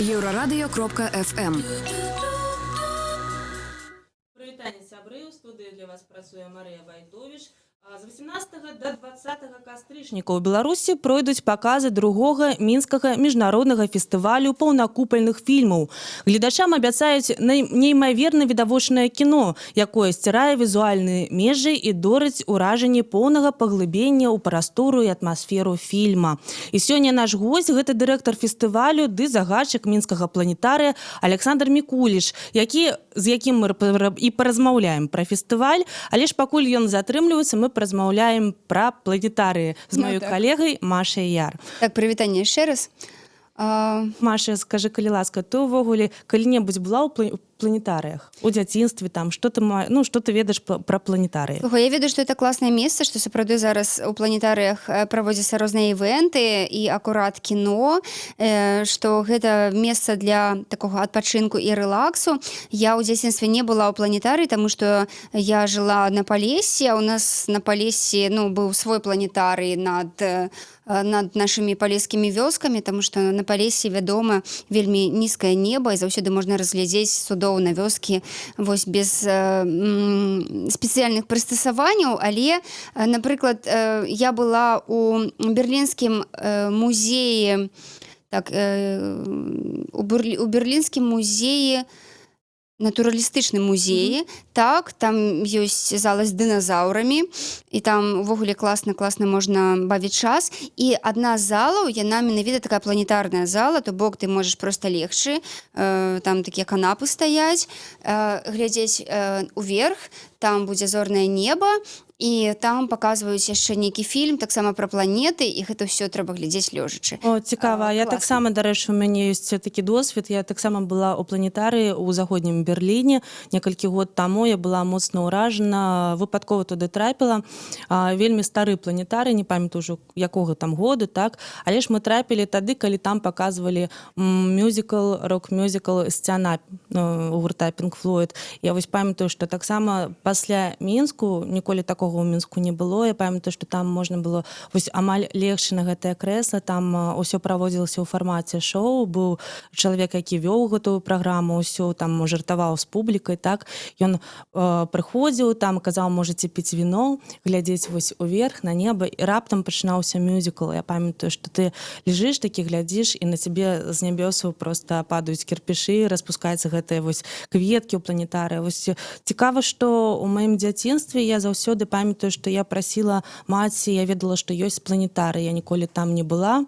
Еврорадио.FM. Прывітанне сябры, у студыі для вас працуе Марыя Вайдовіч. З 18 до 20 кастрычніка ў Беларусі пройдуць паказы другога мінскага міжнароднага фестывалю паўнакупальных фільмаў. Гледачам абяцаюць неймаверна відавочнае кіно, якое сцірае візуальныя межы і дорыць уражанне поўнага паглыбення ў прастору і атмасферу фільма. І сёння наш госць гэта дырэктар фестывалю ды загадчык мінскага планетарыя Александр Мікуліч, з якім мы і паразмаўляем пра фестываль, але ж пакуль ён затрымліваецца, мы паразмаўляем пра планетарыі з маёй калегай Машай Яр. Так, прывітанне яшчэ раз. Маша, скажы, калі ласка, ты ўвогуле калі-небудзь была ў планетарыях у дзяцінстве, там што ты ведаеш пра планетарыі? Я ведаю, што это класнае месца, што сапраўды зараз у планетарыях праводзяцца розныя івэнты і акурат кіно, што гэта месца для такога адпачынку і рэлаксу. Я ў дзяцінстве не была ў планетарыі, таму што я жыла на Палесе, а у нас на Палесе быў свой планетарый над нашымі палескімі вёскамі, таму што на Палесе, вядома, вельмі нізкае неба і заўсёды можна разглядзець цудоўна вёскі без спецыяльных прыстасаванняў, але, напрыклад, я была у берлінскім музеі, у берлінскім музеі, натуралістычным музеі, так, там ёсць зала з дыназаўрамі, і там увогуле класна можна бавіць час. І адна з залаў, яна менавіта такая планетарная зала, то бок ты можаш проста легчы, там такія канапы стаяць, глядзець уверх, там будзе зорнае неба, і там паказваюць яшчэ нейкі фільм, таксама пра планеты, і гэта ўсё трэба глядзець лёжачы. О, цікава. Я таксама, дарэчы, у мяне ёсць такі досвед. Я таксама была ў планетарыі ў заходнім Берліне. Некалькі год таму я была моцна ўражана, выпадкова туды трапіла. Вельмі стары планетарый, не памятаю ўжо якога там году, так. Але ж мы трапілі тады, калі там паказвалі рок-мюзікл «Сцяна» у гурта Pink Floyd. Я вось памятаю, што таксама пасля Мінску, ніколі такога ў Мінску не было. Я памятаю, што там можна было амаль легчы на гэтае крэсла, там ўсё праводзілася ў фармаце шоу, быў чалавек, які вёў гэтую праграму, ўсё там жартаваў з публікай, так. Ён прыходзіў, там казаў, можаце піць віно, глядзець уверх на неба, і раптам пачынаўся мюзікл. Я памятаю, што ты лежыш такі, глядзіш, і на цябе з нябёсаў проста падаюць кірпішы, распускаюцца гэтыя кветкі ў планетарыі. Цікава, што ў маім дзяцінстве я заўсёды памятаю, што я прасіла маці, я ведала, што ёсць планетары, я ніколі там не была.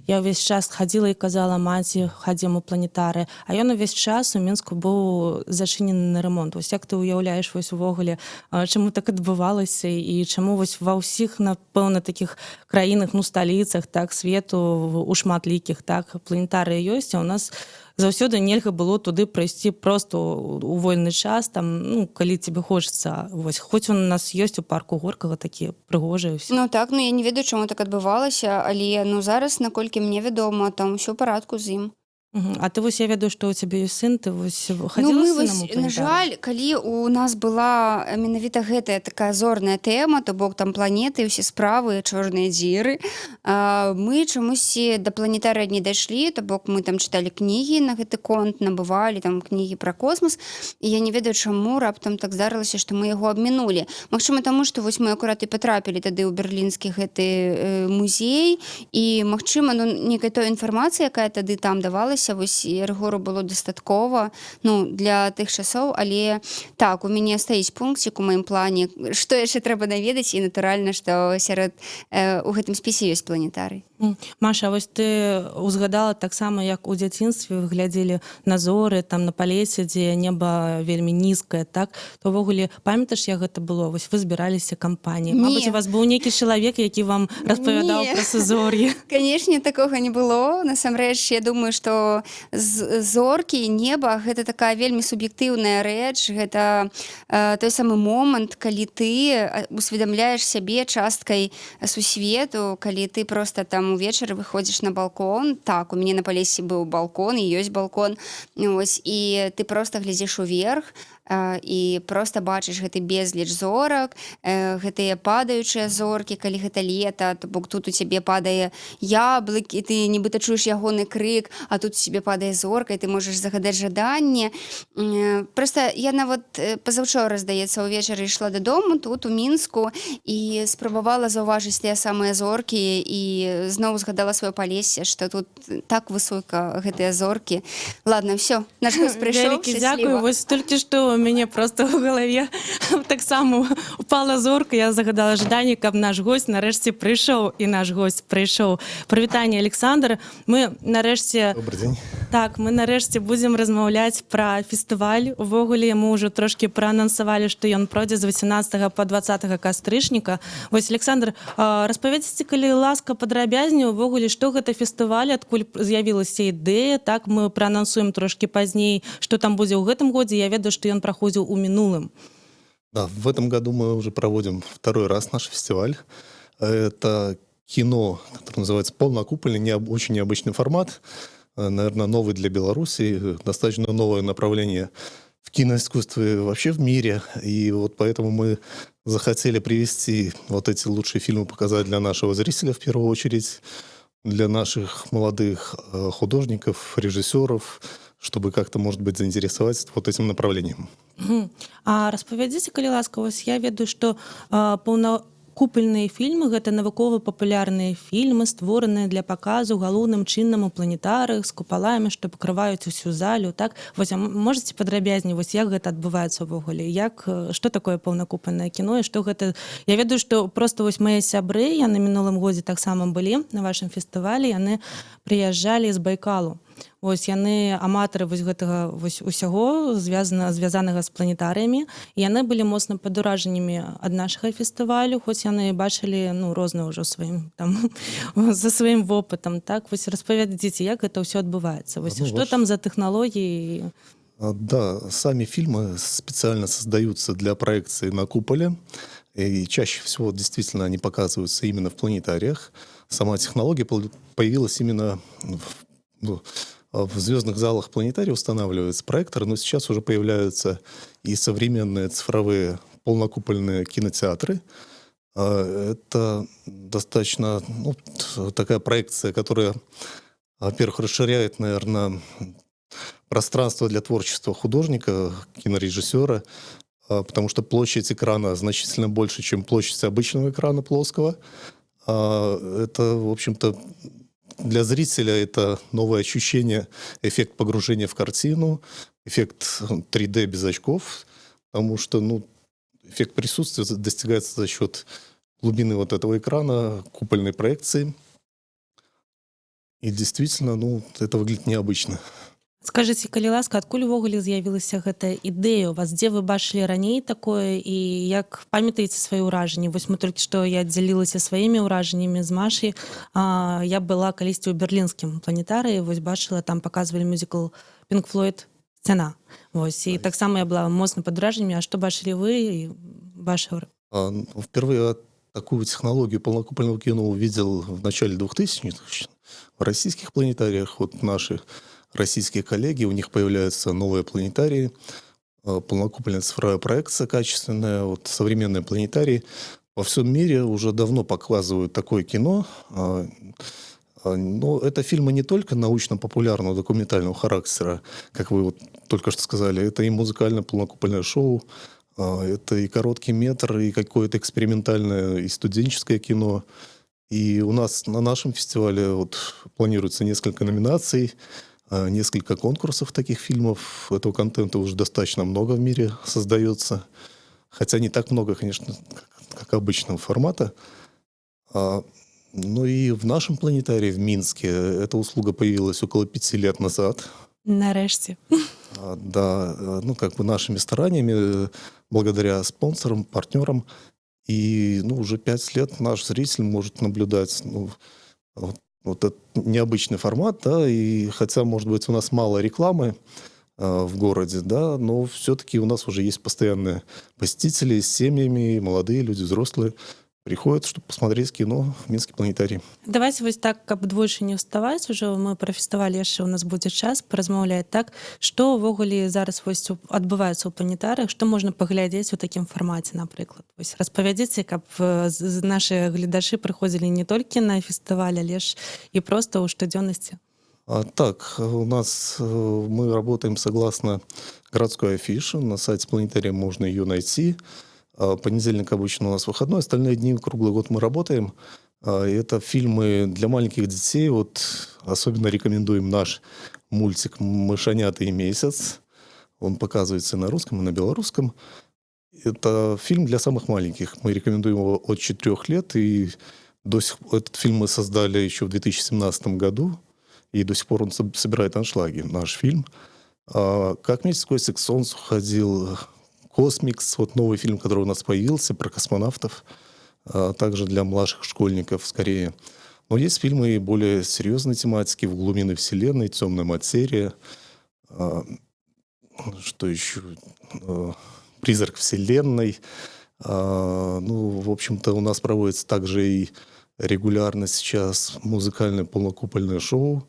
Я ўвесь час хадзіла і казала маці, хадзім у планетары, а ён увесь час у Мінску быў зачынены на рамонт. Як ты ўяўляеш увогуле, чаму так адбывалася і чаму ва ўсіх, напэўна, такіх краінах, сталіцах, так, свету, у шматлікіх, так, планетары ёсць, а ў нас заўсёды нельга было туды прайсці проста у вольны час, там, калі тебе хочацца. Хоць у нас ёсць у парку Горкага такія прыгожыя ўсе. Так, я не ведаю, чаму так адбывалася, але зараз, наколькі мне вядома, там усё ў парадку з ім. А ты я ведаю, што ў цябе ёсць сын, ты хадзіла з сынам у планетарый? На жаль, калі у нас была менавіта гэтая такая зорная тэма, то бок там планеты, усе справы, чорныя дзіры, мы чамусьці да планетарыя не дайшлі, то бок мы там чыталі кнігі на гэты конт, набывалі там кнігі пра космас, і я не ведаю, чаму раптам так здарылася, што мы яго абмінулі. Магчыма, таму, што мы акурат і патрапілі тады ў берлінскі гэты музей, і магчыма, некая той інфармацыя, якая тады там давалася, Рыгору было дастаткова для тых часоў, але так, у мяне стаіць пункцік у маім плане, што яшчэ трэба наведаць, і натуральна, што у гэтым спісе ёсць планетарый. Маша, ты узгадала таксама, як у дзяцінстве вы глядзелі на зоры, там на Палесе, дзе неба вельмі нізкае, так? То ўвогуле, памятаеш, як гэта было? Вы збіраліся кампаніяй. Мабыць, у вас быў нейкі чалавек, які вам распавядаў пра сузор'е. Канешне, такога не было. Насамрэч, я думаю, што зоркі і неба — гэта такая вельмі суб'ектыўная рэч, гэта той самы момант, калі ты усведамляеш сябе часткай сусвету, калі ты проста там увечары выходзіш на балкон. Так, у мяне на Палесе быў балкон, і ёсць балкон, і ты проста глядзіш уверх, і проста бачыш гэты безліч зорак, гэтыя падаючыя зоркі, калі гэта лета, то бок тут у цябе падае яблык, і ты нібыта чуеш ягоны крык, а тут у цябе падае зорка, і ты можаш загадаць жаданне. Проста я нават пазаўчора, здаецца, увечары ішла дадому тут у Мінску і спрабавала заўважыць тыя самыя зоркі і зноў згадала сваё Палессе, што тут так высока гэтыя зоркі. Ладно, все, наш гость прыйшоў, Вялікі дзякую. Вось толькі што у мяне проста ў галаве таксама упала зорка, я загадала жаданне, каб наш гость нарэшце прыйшоў, і наш гость прыйшоў. Прывітанне, Александр. Мы нарэшце... Добрый день. Так, мы нарэшце будзем размаўляць пра фестываль. Увогуле мы ўжо трошкі праанансавалі, што ён пройдзе з 18 па 20 кастрычніка. Вось, Александр, распавядзіце, калі ласка, падрабязней увогуле, што гэта фестываль, адкуль з'явілася ідэя. Так, мы праанансуем трошкі пазней, што там будзе ў гэтым годзе. Я ведаю, што ён праходзіў у мінулым. Да, в этом году мы уже проводим второй раз наш фестиваль. Это кино, которое называется «Полнокупольный», очень необычный формат. Наверное, новый для Беларуси, достаточно новое направление в киноискусстве вообще в мире. И вот поэтому мы захотели привести вот эти лучшие фильмы, показать для нашего зрителя в первую очередь, для наших молодых художников, режиссеров, чтобы как-то, может быть, заинтересовать вот этим направлением. А распавядзіце, калі ласка, вось я ведаю, што паўнакупальныя фільмы гэта навукова-папулярныя фільмы, створаныя для паказу галоўным чынам у планетарыях з купаламі, што пакрываюць усю залю. Так, вось можаце падрабязней, вось як гэта адбываецца ўвогуле? Што такое паўнакупальнае кіно і што гэта? Я ведаю, што проста вось мае сябры, яны мінулым годзе таксама былі на вашым фестывалі, яны прыязджалі з Байкалу. Вось яны аматары вось гэтага вось усяго звязанага з планетарыямі. Яны былі моцна пад уражаннямі ад нашага фестывалю, хоць яны бачылі розныя ўжо сваім там за сваім вопытам. Так, вось распавядзіце, як гэта ўсё адбываецца. Вось што там за тэхналогіі? Да, сами фильмы специально создаются для проекции на куполе. И чаще всего действительно они показываются именно в планетариях. Сама технология появилась именно в звездных залах планетария устанавливается проектор, но сейчас уже появляются и современные цифровые полнокупольные кинотеатры. Это достаточно такая проекция, которая, во-первых, расширяет, наверное, пространство для творчества художника, кинорежиссера, потому что площадь экрана значительно больше, чем площадь обычного экрана плоского. Это, в общем-то, для зрителя это новое ощущение, эффект погружения в картину, эффект 3D без очков, потому что эффект присутствия достигается за счет глубины вот этого экрана, купольной проекции. И действительно, это выглядит необычно. Скажыце, калі ласка, адкуль увогуле з'явілася гэтая ідэя у вас? Дзе вы бачылі раней такое і як памятаеце свае ўражанні? Вось мы толькі што я дзялілася сваімі ўражаннямі з Машай. Я была калісьці ў берлінскім планетарыі, вось бачыла, там паказвалі мюзікл Pink Floyd «Сцяна». Вось, і таксама я была моцна пад уражаннямі. А што бачылі вы і ваши? Впервые такую технологию полнокупольного кино увидел в начале 2000-х в российских планетариях. Вот наши российские коллеги, у них появляются новые планетарии, полнокупольная цифровая проекция качественная, вот современные планетарии. Во всем мире уже давно показывают такое кино. Но это фильмы не только научно-популярного документального характера, как вы вот только что сказали, это и музыкальное полнокупольное шоу, это и короткий метр, и какое-то экспериментальное и студенческое кино. И у нас на нашем фестивале планируется несколько номинаций, несколько конкурсов таких фильмов. Этого контента уже достаточно много в мире создается. Хотя не так много, конечно, как обычного формата. Но и в нашем планетарии в Минске эта услуга появилась около 5 лет назад. Нарешті. Да, нашими стараниями, благодаря спонсорам, партнерам. И уже 5 лет наш зритель может наблюдать вот этот необычный формат, да, и хотя, может быть, у нас мало рекламы в городе, да, но все-таки у нас уже есть постоянные посетители с семьями, молодые люди, взрослые. приходят, чтобы посмотреть кино в Минский планетарий. Давайте вось так, каб двойчы не ўставаць ужо мы пра фестываль яшчэ у нас будзе час паразмаўляць так, што ўвогуле зараз вось адбываецца ў планетарыях, што можна паглядзець у такім фармаце, напрыклад. Вось распавядзіце, каб нашы гледачы прыходзілі не толькі на фестываль, але ж і проста ў штодзённасці. Так, у нас мы работаем согласно городской афише. На сайте планетария можно ее найти. Понедельник обычно у нас выходной, остальные дни круглый год мы работаем. Это фильмы для маленьких детей. Вот особенно рекомендуем наш мультик «Мышонята и месяц». Он показывается и на русском, и на белорусском. Это фильм для самых маленьких. Мы рекомендуем его от 4 лет. И этот фильм мы создали еще в 2017 году. И до сих пор он собирает аншлаги, наш фильм. «Как месяц сквозь к солнцу ходил», «Космикс», вот новый фильм, который у нас появился, про космонавтов, также для младших школьников скорее. Но есть фильмы и более серьезной тематики, «В глубины вселенной», «Темная материя», что еще, «Призрак вселенной». Ну, в общем-то, у нас проводится также и регулярно сейчас музыкальное полнокупольное шоу.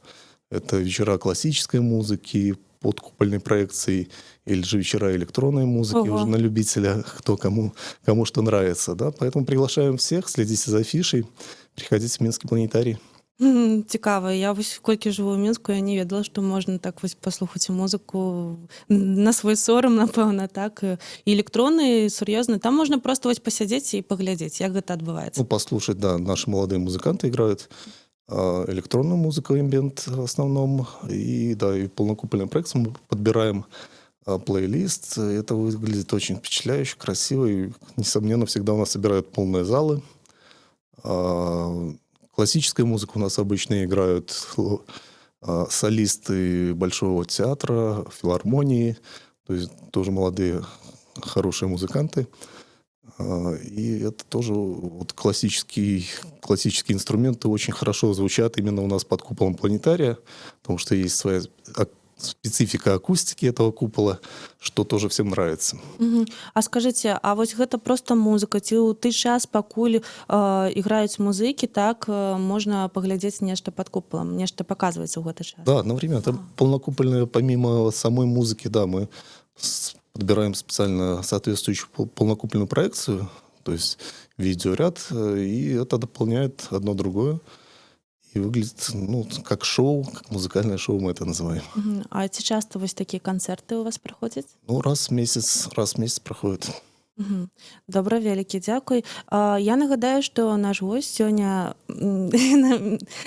Это вечера классической музыки, подкупольной проекции, или же вечера электронной музыки, уже на любителя, кто кому что нравится. Да? Поэтому приглашаем всех, следите за афишей, приходите в Минский планетарий. Цікава. Я вось колькі жыву ў Мінску, я не ведала, што можна так вось паслухаць музыку на свой сорам, напэўна, так. І электронны, сур'ёзны. Там можна проста вось пасядзець і паглядзець, як гэта адбываецца. Ну, послушать, да, наши молодые музыканты играют электронную музыку, эмбиент в основном, и, да, и полнокупольный проект мы подбираем плейлист. Это выглядит очень впечатляюще, красиво, и, несомненно, всегда у нас собирают полные залы. Классическая музыка у нас обычно играют солисты Большого театра, филармонии, то есть тоже молодые, хорошие музыканты. И это тоже вот классические инструменты очень хорошо звучат именно у нас под куполом планетария, потому что есть своя специфика акустики этого купола, что тоже всем нравится. А скажите, а вось гэта просто музыка, ці ў той час, пакуль іграюць музыкі, так, можна паглядзець нешта под куполом, нешта паказваецца ў гэты час? Да, одновременно. Это полнокупольное, помимо самой музыки, да, мы подбираем специально соответствующую полнокупольную проекцию, то есть видеоряд, и это дополняет одно другое. И выглядит, ну, как шоу, как музыкальное шоу мы это называем. А ці часто вось такія канцэрты у вас праходзяць? Ну, раз в месяц проходит. Добра, вялікі дзякуй. Я нагадаю, што наш госць сёння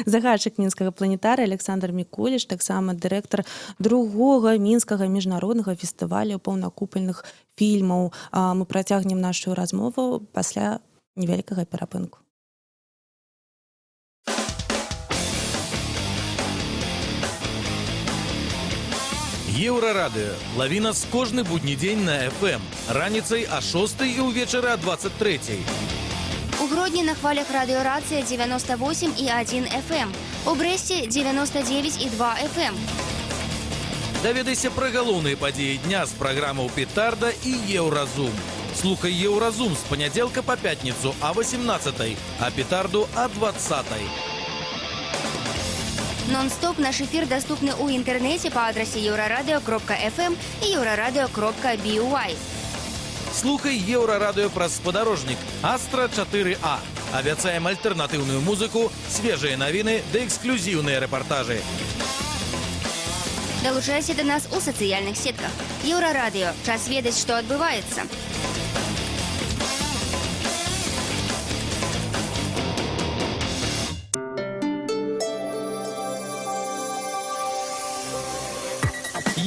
загадчык мінскага планетарыя Александр Мікуліч, таксама дырэктар другога мінскага міжнароднага фестывалю паўнакупальных фільмаў. Мы працягнем нашу размову пасля невялікага перапынку. Еўрарадыё. Лаві нас кожны будні дзень на FM. Раніцай а 6 і ўвечары а 23. У Гродні на хвалях радыёрацыя 98,1 FM. У Брэсце 99,2 FM. Даведайся пра галоўныя падзеі дня з праграмаў «Петарда» і «Еўразум». Слухай «Еўразум» з панядзелка па пятніцу а 18, а «Петарду» а 20. Нон-стоп наш эфир доступны ў інтэрнэце па адрасе euraradio.fm і euraradio.by. Слухай «Еўрарадыё» праз спадарожнік Астра 4А. Абяцаем альтэрнатыўную музыку, свежыя навіны ды эксклюзіўныя рэпартажы. Далучайся да нас у сацыяльных сетках. Еўрарадыё. Час ведаць, што адбываецца.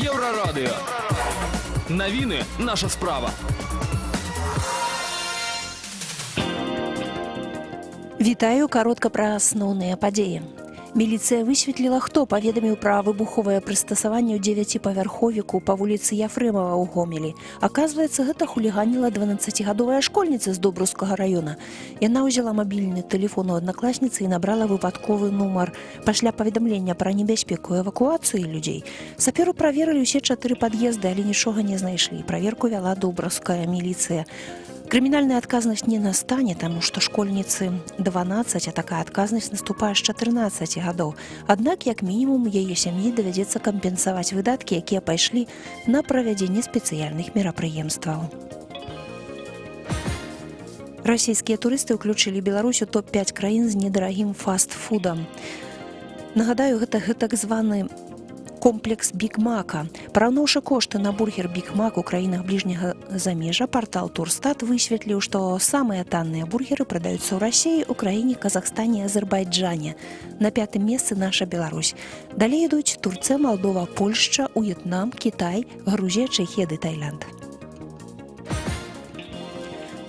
Еўрарадыё. Навіны – наша справа. Вітаю, каротка пра асноўныя падзеі. Міліцыя высветліла, хто паведаміў пра выбуховае прыстасаванне ў 9павярховіку па вуліцы Яфрэмава ў Гомелі. Аказваецца, гэта хуліганіла 12гадовая школьніца з Добрускага раёна. Яна ўзяла мабільны тэлефон у аднакласніцы і набрала выпадковы нумар. Пасля паведамлення пра небяспеку эвакуацыі людзей саперы праверылі ўсе 4 пад'езды, але нічога не знайшлі. Праверку вяла добруская міліцыя. Крымінальная адказнасць не настане, таму што школьніцы 12, а такая адказнасць наступае з 14 гадоў. Аднак, як мінімум, яе сям'і давядзецца кампенсаваць выдаткі, якія пайшлі на правядзенне спецыяльных мерапрыемстваў. Расійскія турысты ўключылі Беларусь у топ-5 краін з недарагім фаст-фудам. Нагадаю, гэта так званы комплекс Биг Мака. Параўнаўшы кошты на бургер Биг Мак у краінах бліжняга замежжа, партал Турстат высветліў, што самыя танныя бургеры прадаюцца ў Расіі, Украіне, Казахстане і Азербайджане. На 5-м месцы наша Беларусь. Далей ідуць Турцыя, Малдова, Польшча, В'етнам, Кітай, Грузія, Чэхія ды Тайланд.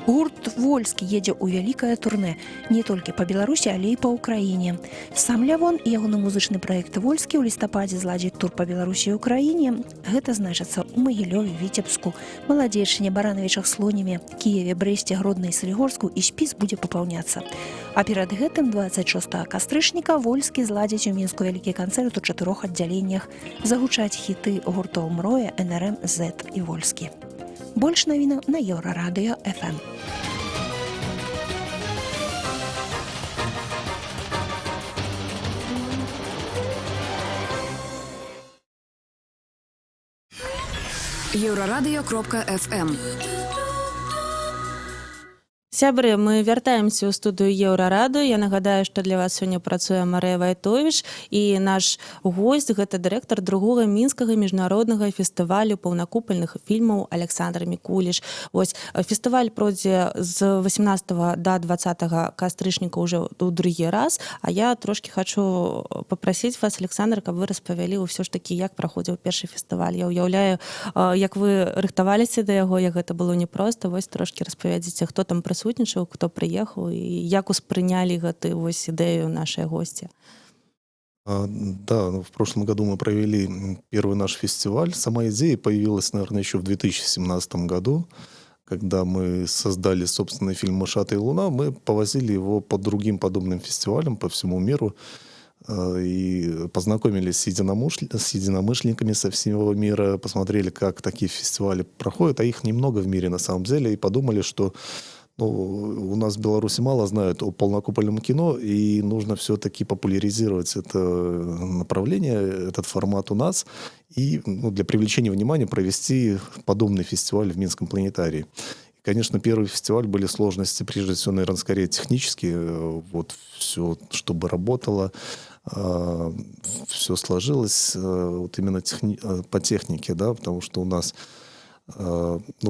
Гурт «Вольскі» едзе ў вялікае турнэ не толькі па Беларусі, але і па Ўкраіне. Сам Лявон і ягоны музычны праект «Вольскі» ў лістападзе зладзіць тур па Беларусі і Ўкраіне. Гэта значыцца ў Магілёве, Віцебску, Маладзейшыне, Баранавічах, Слонімі, Кіеве, Брэсце, Гродна і Салігорску, і спіс будзе папаўняцца. А перад гэтым 26 кастрычніка «Вольскі» зладзіць у Мінску вялікі канцэрт у 4 аддзяленнях, загучаць хіты гуртоў «Мроя», НРМ, Z і «Вольскі». Больш навінаў на Еўрарадыё FM. Еўрарадыё.FM. Сябры, мы вяртаемся ў студыю Еўрарадыё. Я нагадаю, што для вас сёння працуе Марыя Вайтовіч, і наш госць — гэта дырэктар другога мінскага міжнароднага фестывалю паўнакупальных фільмаў Александр Мікуліш. Вось фестываль пройдзе з 18 да 20 кастрычніка ўжо ў другі раз, а я трошкі хачу папрасіць вас, Александр, каб вы распавялі ўсё ж такі, як праходзіў першы фестываль. Я ўяўляю, як вы рыхтаваліся да яго, як гэта было непроста. Вось трошкі распавядзіце, хто там прысутнічаў, кто приехал и як успрыняли гэтую вось идею наши гости. Да, в прошлом году мы провели первый наш фестиваль. Сама идея появилась, наверное, еще в 2017 году, когда мы создали собственный фильм «Мышата и луна». Мы повозили его по другим подобным фестивалям по всему миру и познакомились с единомышленниками со всего мира, посмотрели, как такие фестивали проходят, а их немного в мире на самом деле, и подумали, что у нас в Беларуси мало знают о полнокупольном кино, и нужно все-таки популяризировать это направление, этот формат у нас, и для привлечения внимания провести подобный фестиваль в Минском планетарии. И, конечно, первый фестиваль были сложности, прежде всего, наверное, скорее технические, вот все, чтобы работало, все сложилось вот именно по технике, да, потому что у нас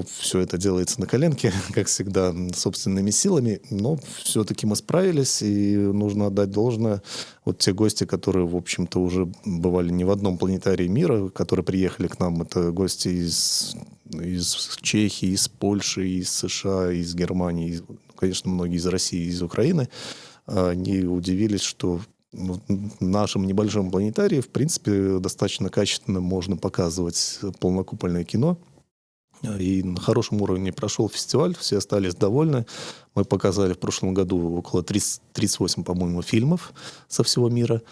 все это делается на коленке, как всегда, собственными силами, но все-таки мы справились, и нужно отдать должное. Вот те гости, которые, в общем-то, уже бывали не в одном планетарии мира, которые приехали к нам, это гости из Чехии, из Польши, из США, из Германии, конечно, многие из России, из Украины, они удивились, что в нашем небольшом планетарии, в принципе, достаточно качественно можно показывать полнокупольное кино. И на хорошем уровне прошел фестиваль, все остались довольны. Мы показали в прошлом году около 38, по-моему, фильмов со всего мира.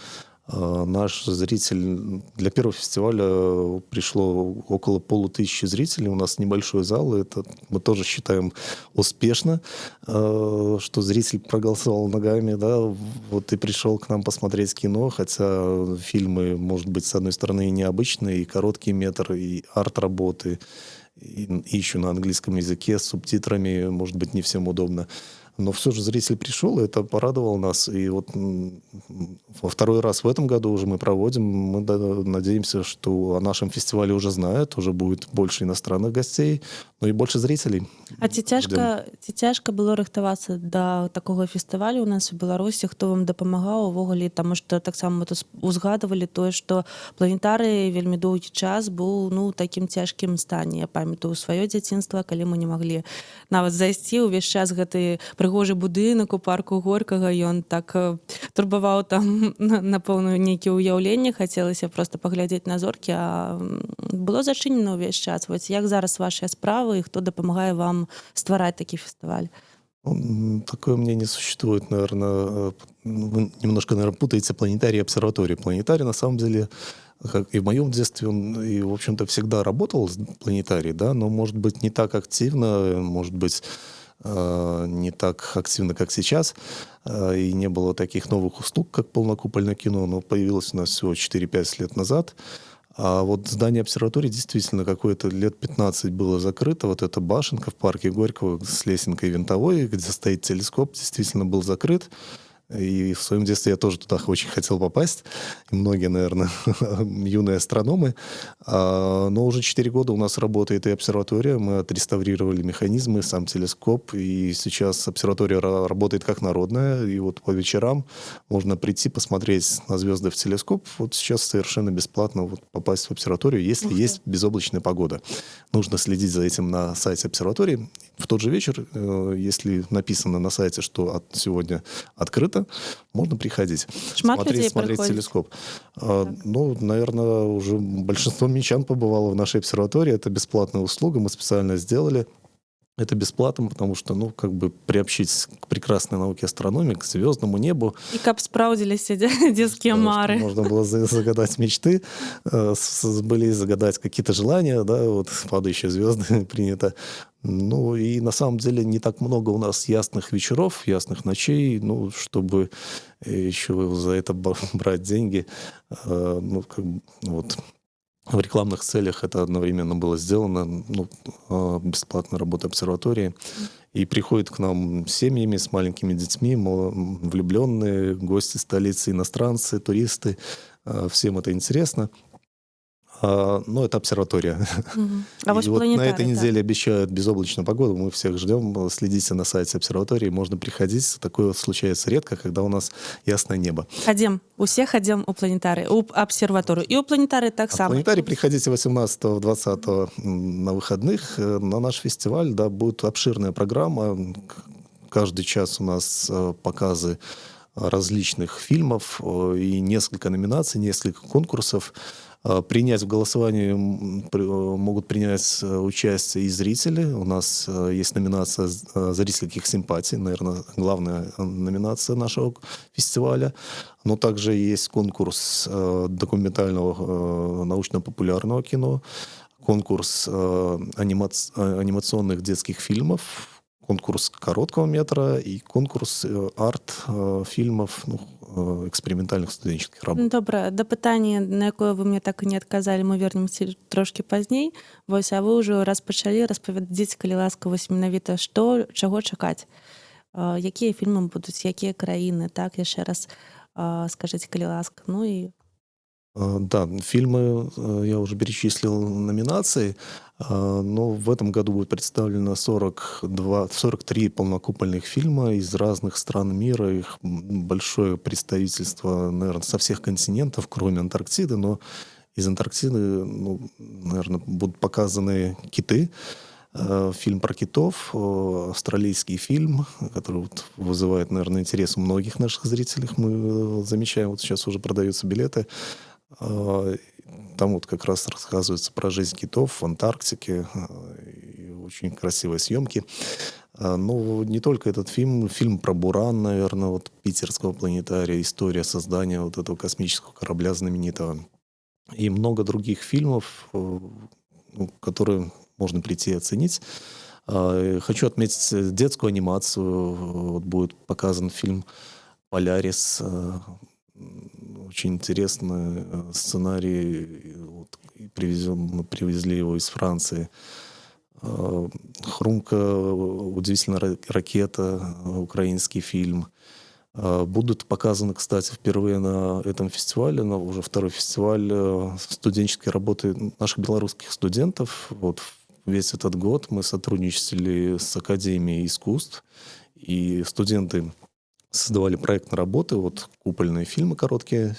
Наш зритель... Для первого фестиваля пришло около 500 зрителей. У нас небольшой зал. Это мы тоже считаем успешно, что зритель проголосовал ногами, да, вот и пришел к нам посмотреть кино. Хотя фильмы, может быть, с одной стороны, и необычные, и короткий метр, и арт-работы, и еще на английском языке с субтитрами, может быть, не всем удобно. Но все же зритель пришел, и это порадовало нас. И вот во второй раз в этом году уже мы проводим. Мы надеемся, что о нашем фестивале уже знают, уже будет больше иностранных гостей, ну и больше зрителей. А ці цяжка было рыхтавацца да такога фестывалю у нас у Беларусі? Хто вам дапамагаў увогуле? Таму што таксама мы тут узгадывалі тое, што планетарый вельмі доўгі час быў такім цяжкім стане. Я памятаю сваё дзяцінства, калі мы не маглі нават зайсці ўвесь час гэты прыгожы будынак у парку Горкага, ён так турбаваў там напэўна нейкія ўяўленні, хацелася проста паглядзець на зоркі, а было зачынена ўвесь час. Вось як зараз вашыя справы и кто дапамагае вам ствараць такі фестываль? Такое мнение существует, наверное. Вы немножко, наверное, путаете планетарий и обсерваторию. Планетарий, на самом деле, как и в моем детстве, он, и, в общем-то, всегда работал, планетарий, да, но, может быть, не так активно, может быть, не так активно, как сейчас, и не было таких новых услуг, как полнокупольное кино, но появилось у нас всего 4-5 лет назад. А вот здание обсерватории действительно какое-то лет 15 было закрыто. Вот эта башенка в парке Горького с лесенкой винтовой, где стоит телескоп, действительно был закрыт. И в своем детстве я тоже туда очень хотел попасть. И многие, наверное, юные астрономы. Но уже 4 года у нас работает и обсерватория. Мы отреставрировали механизмы, сам телескоп. И сейчас обсерватория работает как народная. И вот по вечерам можно прийти посмотреть на звезды в телескоп. Вот сейчас совершенно бесплатно вот попасть в обсерваторию, если есть безоблачная погода. Нужно следить за этим на сайте обсерватории. В тот же вечер, если написано на сайте, что сегодня открыто, можно приходить, смотреть телескоп. Ну, наверное, уже большинство минчан побывало в нашей обсерватории. Это бесплатная услуга, мы специально сделали. Это бесплатно, потому что, ну, как бы приобщить к прекрасной науке астрономии, к звездному небу. И каб спраўдзіліся детские мары. Можно было загадать мечты, были загадать какие-то желания, да, вот падающие звезды принято. Ну, и на самом деле не так много у нас ясных вечеров, ясных ночей, ну, чтобы еще за это брать деньги, ну, как бы, вот. В рекламных целях это одновременно было сделано, ну, бесплатная работа обсерватории. И приходят к нам семьями с маленькими детьми, влюбленные, гости столицы, иностранцы, туристы. Всем это интересно. Но это обсерватория. А и вот на этой неделе обещают безоблачную погоду. Мы всех ждем. Следите на сайте обсерватории. Можно приходить. Такое вот случается редко, когда у нас ясное небо. Усе ходим у планетарии, у обсерваторию. И у планетарии так само. В планетарий приходите 18-20 на выходных на наш фестиваль. Да, будет обширная программа. Каждый час у нас показы различных фильмов и несколько номинаций, несколько конкурсов. Принять в голосовании могут принять участие и зрители. У нас есть номинация зрительских симпатий, наверное, главная номинация нашего фестиваля. Но также есть конкурс документального научно-популярного кино, конкурс анимационных детских фильмов, конкурс короткого метра и конкурс арт-фильмов, ну, экспериментальных студенческих работ. Добра, да пытання, на якое вы мне так і не адказалі, мы вернемся трошки пазней. Вось, а вы ўжо распачалі распавядзіць, калі ласка, вось менавіта што, чаго чакаць? Якія фільмы будуць, якія краіны, так, яшчэ раз скажыце, калі ласка. Ну и Да, фильмы, я уже перечислил номинации, но в этом году будет представлено 43 полнокупольных фильма из разных стран мира. Их большое представительство, наверное, со всех континентов, кроме Антарктиды, но из Антарктиды, ну, наверное, будут показаны киты. Фильм про китов, австралийский фильм, который вот вызывает, наверное, интерес у многих наших зрителей. Мы замечаем, вот сейчас уже продаются билеты. Там вот как раз рассказывается про жизнь китов в Антарктике. И очень красивые съемки. Но не только этот фильм про Буран, наверное, вот питерского планетария, история создания вот этого космического корабля знаменитого. И много других фильмов, которые можно прийти и оценить. Хочу отметить детскую анимацию. Вот будет показан фильм «Полярис». Очень интересный сценарий. Вот, мы привезли его из Франции. «Хрумка», удивительная ракета, украинский фильм. Будут показаны, кстати, впервые на этом фестивале, на уже второй фестиваль студенческой работы наших белорусских студентов. Вот весь этот год мы сотрудничали с Академией искусств, и студенты создавали проектные работы, вот купольные фильмы короткие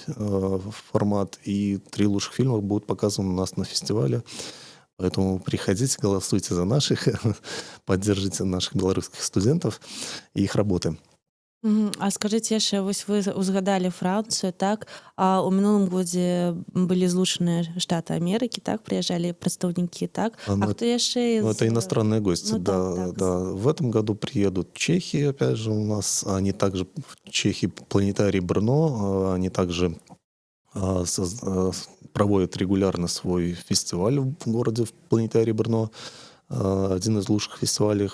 формат, и 3 лучших фильма будут показаны у нас на фестивале. Поэтому приходите, голосуйте за наших, поддержите наших белорусских студентов и их работы. А скажыце яшчэ, вось вы узгадалі Францыю, так, а ў мінулым годзе былі злучаныя Штаты Амерыкі, так, прыязджалі прадстаўнікі, так, кто яшчэ из... Это иностранные гости, Ну, да, так. да. В этом году приедут чехи, опять же, у нас, они также, чехи планетарий Брно, они также проводят регулярно свой фестиваль в городе, в планетарии Брно. один из лучших фестивалей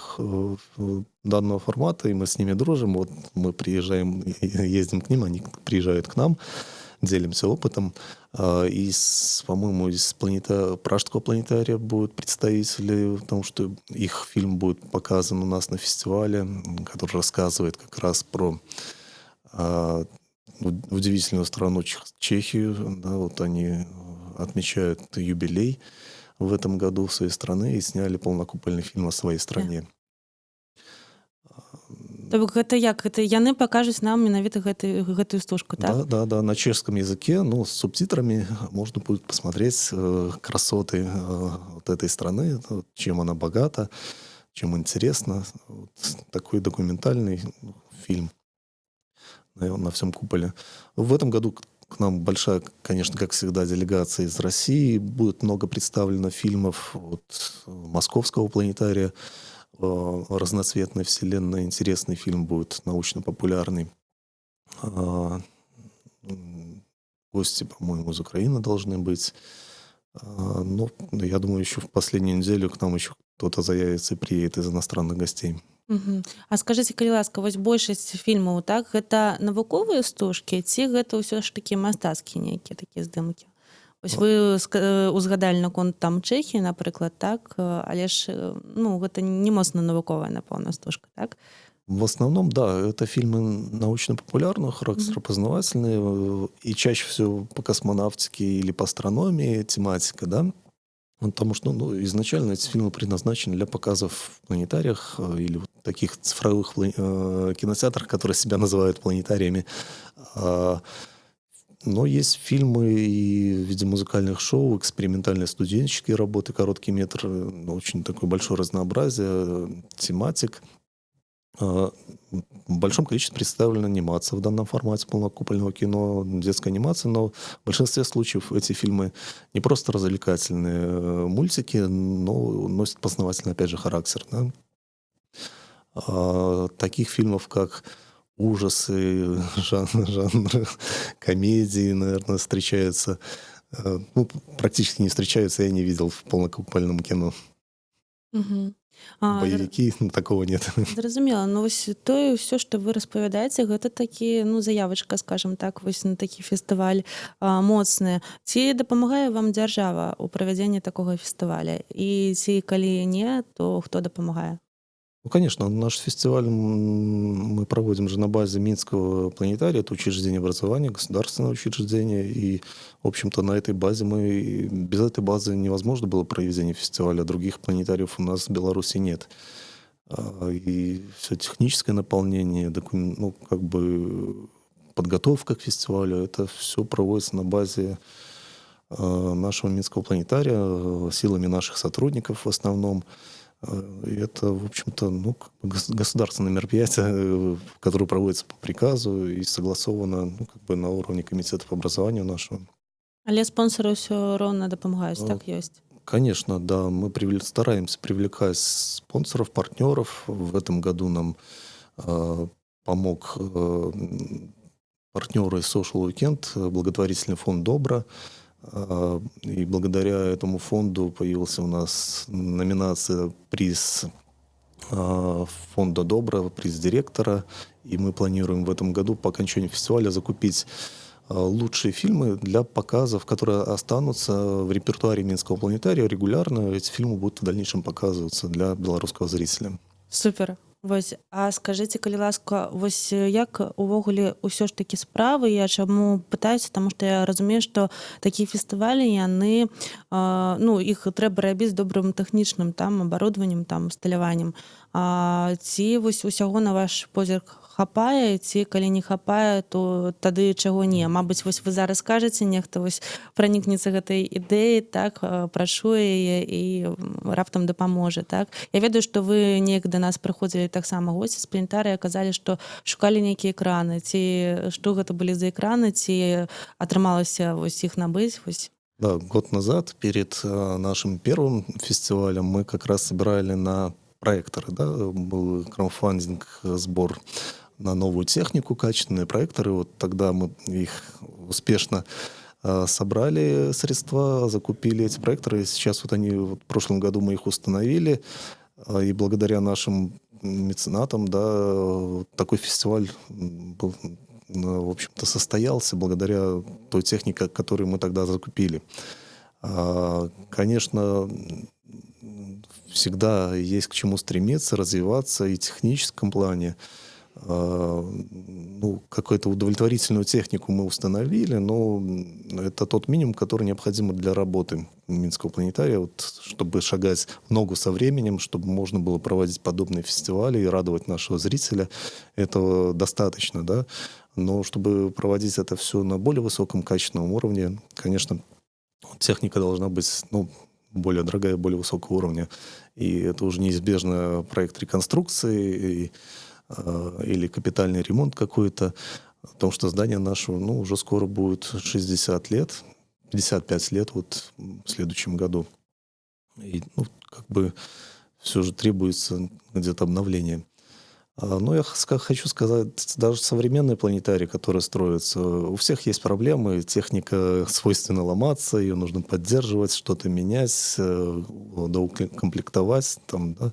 данного формата, и мы с ними дружим. Вот мы приезжаем, ездим к ним, они приезжают к нам, делимся опытом. По-моему, из Пражского планетария будут представители, потому что их фильм будет показан у нас на фестивале, который рассказывает как раз про удивительную страну Чехию. Да, вот они отмечают юбилей в этом году в своей стране и сняли полнокупольный фильм о своей стране. То бок гэта як? Гэта яны пакажуць нам менавіта гэтую стужку, так? Да, на чешском языке, но с субтитрами можно будет посмотреть красоты вот этой страны, чем она богата, чем интересна. Вот такой документальный фильм на всем куполе. В этом году к нам большая, конечно, как всегда, делегация из России. Будет много представлено фильмов от Московского планетария. Разноцветная вселенная. Интересный фильм будет, научно-популярный. Гости, по-моему, из Украины должны быть. Но я думаю, еще в последнюю неделю к нам еще кто-то заявится и приедет из иностранных гостей. А скажыце, калі ласка, вось большасць фільмаў, так, гэта навуковыя стужкі, ці гэта ўсё ж такі мастацкія нейкія такія здымкі? Вось вы узгадалі наконт там Чэхіі, напрыклад, так, але ж гэта не моцна навуковая, напэўна, стужка, так? В основном, да, это фильмы научно-популярного характера, познавательные, и чаще всего по космонавтике или по астрономии тематика, да. Потому что изначально эти фильмы предназначены для показов в планетариях или вот таких цифровых кинотеатрах, которые себя называют планетариями. Но есть фильмы и в виде музыкальных шоу, экспериментальные студенческие работы, короткий метр, очень такое большое разнообразие тематик. В большом количестве представлена анимация в данном формате полнокупольного кино, детская анимация, но в большинстве случаев эти фильмы не просто развлекательные мультики, но носят познавательный, опять же, характер. Да? Таких фильмов, как ужасы, жанр комедии, наверное, встречаются, практически не встречаются, я не видел в полнокупольном кино. Боевики, такого нет. Зразумела, вось тое ўсё, што вы распавядаеце, гэта такі, заявачка, скажем так, вось на такі фестываль моцны. Ці дапамагае вам дзяржава ў правядзенні такога фестываля? І ці калі не, то хто дапамагае? Конечно, наш фестиваль мы проводим же на базе Минского планетария, это учреждение образования, государственное учреждение, и, в общем-то, на этой базе без этой базы невозможно было проведение фестиваля, других планетариев у нас в Беларуси нет. И все техническое наполнение, подготовка к фестивалю, это все проводится на базе нашего Минского планетария, силами наших сотрудников в основном. И это, в общем-то, государственное мероприятие, которое проводится по приказу и согласовано на уровне комитета по образованию нашего. Але спонсоры ўсё роўна дапамагаюць, так ёсць? Конечно, да. Мы стараемся привлекать спонсоров, партнеров. В этом году нам помог партнер из Social Weekend, благотворительный фонд «Добро». И благодаря этому фонду появился у нас номинация «Приз фонда Добро», приз директора. И мы планируем в этом году по окончанию фестиваля закупить лучшие фильмы для показов, которые останутся в репертуаре Минского планетария регулярно. Эти фильмы будут в дальнейшем показываться для белорусского зрителя. Супер. Вось, а скажыце, калі ласка, вось як увогуле ўсё ж такі справы, я чаму пытаюся, таму што я разумею, што такія фестывалі, яны, іх трэба рабіць з добрым тэхнічным абарудаваннем, усталяваннем. Ці вось усяго на ваш позірк хапае, ці калі не хапае, то тады чаго не? Мабыць, вось вы зараз кажаце, нехта вось пранікнецца гэтай ідэі, так, прачуе яе і раптам дапаможа, так? Я ведаю, што вы неяк да нас прыходзілі таксама госці з планетарыя, казалі, што шукалі нейкія экраны, ці што гэта былі за экраны, ці атрымалася вось іх набыць, вось? Да, год назад, перед нашим первым фестивалем, мы как раз собирали на проекторы, да, был краудфандинг, сбор на новую технику, качественные проекторы. Вот тогда мы их успешно собрали средства, закупили эти проекторы. Сейчас вот они, вот в прошлом году мы их установили, и благодаря нашим меценатам, да, вот такой фестиваль был, в общем-то, состоялся благодаря той технике, которую мы тогда закупили. Конечно, всегда есть к чему стремиться, развиваться и в техническом плане. Ну, какую-то удовлетворительную технику мы установили, но это тот минимум, который необходим для работы Минского планетария, вот, чтобы шагать в ногу со временем, чтобы можно было проводить подобные фестивали и радовать нашего зрителя. Этого достаточно, да. Но чтобы проводить это все на более высоком качественном уровне, конечно, техника должна быть, ну, более дорогая, более высокого уровня. И это уже неизбежно проект реконструкции или капитальный ремонт какой-то, потому что здание наше, ну, уже скоро будет 60 лет, 55 лет вот в следующем году. И, ну, как бы все же требуется где-то обновление. Но я хочу сказать, даже современные планетарии, которые строятся, у всех есть проблемы, техника свойственно ломаться, ее нужно поддерживать, что-то менять, доукомплектовать, там, да.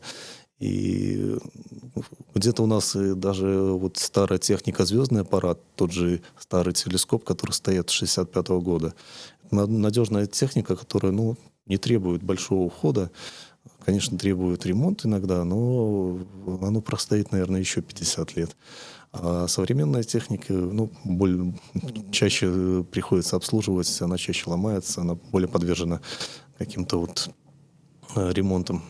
И где-то у нас даже вот старая техника, звездный аппарат, тот же старый телескоп, который стоит с 65-го года. Надежная техника, которая, ну, не требует большого ухода. Конечно, требует ремонт иногда, но оно простоит, наверное, еще 50 лет. А современная техника, ну, чаще приходится обслуживать, она чаще ломается, она более подвержена каким-то вот ремонтам.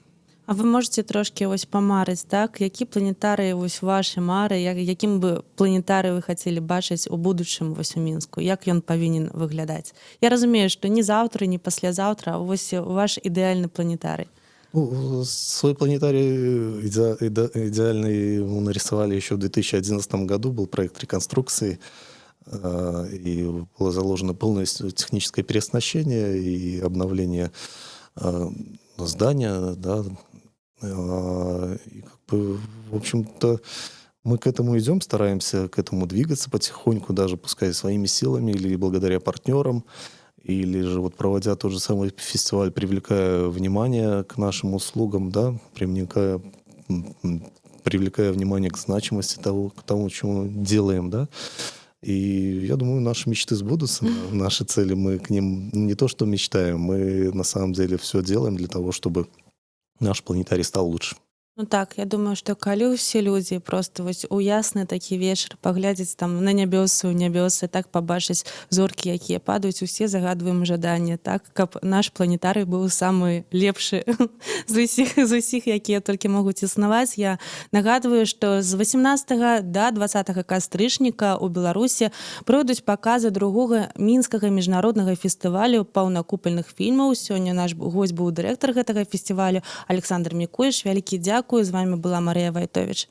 А ви можете трошки ось помарити, так? Які планетарії ось ваші мари, яким би планетарій ви хотіли бачити у будущому ось у Мінську? Як він повинен виглядати? Я розумію, що ні завтра, ні післязавтра, а ось ваш ідеальний планетарій. Ну, свой планетарий идеальный мы нарисовали еще в 2011 году. Был проект реконструкции, и было заложено полностью техническое переоснащение и обновление здания, да. И как бы, в общем-то, мы к этому идем, стараемся к этому двигаться потихоньку, даже пускай своими силами или благодаря партнерам, или же вот проводя тот же самый фестиваль, привлекая внимание к нашим услугам, да, привлекая внимание к значимости того, к тому, что мы делаем, да. И я думаю, наши мечты сбудутся, наши цели, мы к ним не то что мечтаем, мы на самом деле все делаем для того, чтобы наш планетарий стал лучше. Ну так, я думаю, што калі ўсе людзі просто вось у ясны такі вечар паглядзець там на нябёсы, так пабачыць зоркі, якія падаюць, усе загадваем жаданне, так, каб наш планетарый быў самы лепшы з усіх, якія толькі могуць існаваць. Я нагадваю, што з 18 да 20 кастрычніка ў Беларусі пройдуць паказы другога мінскага міжнароднага фестывалю паўнакупальных фільмаў. Сёння наш госць быў дырэктар гэтага фестывалю Александр Мікуіш. Вялікі дзякуй. З вами была Марія Вайтович.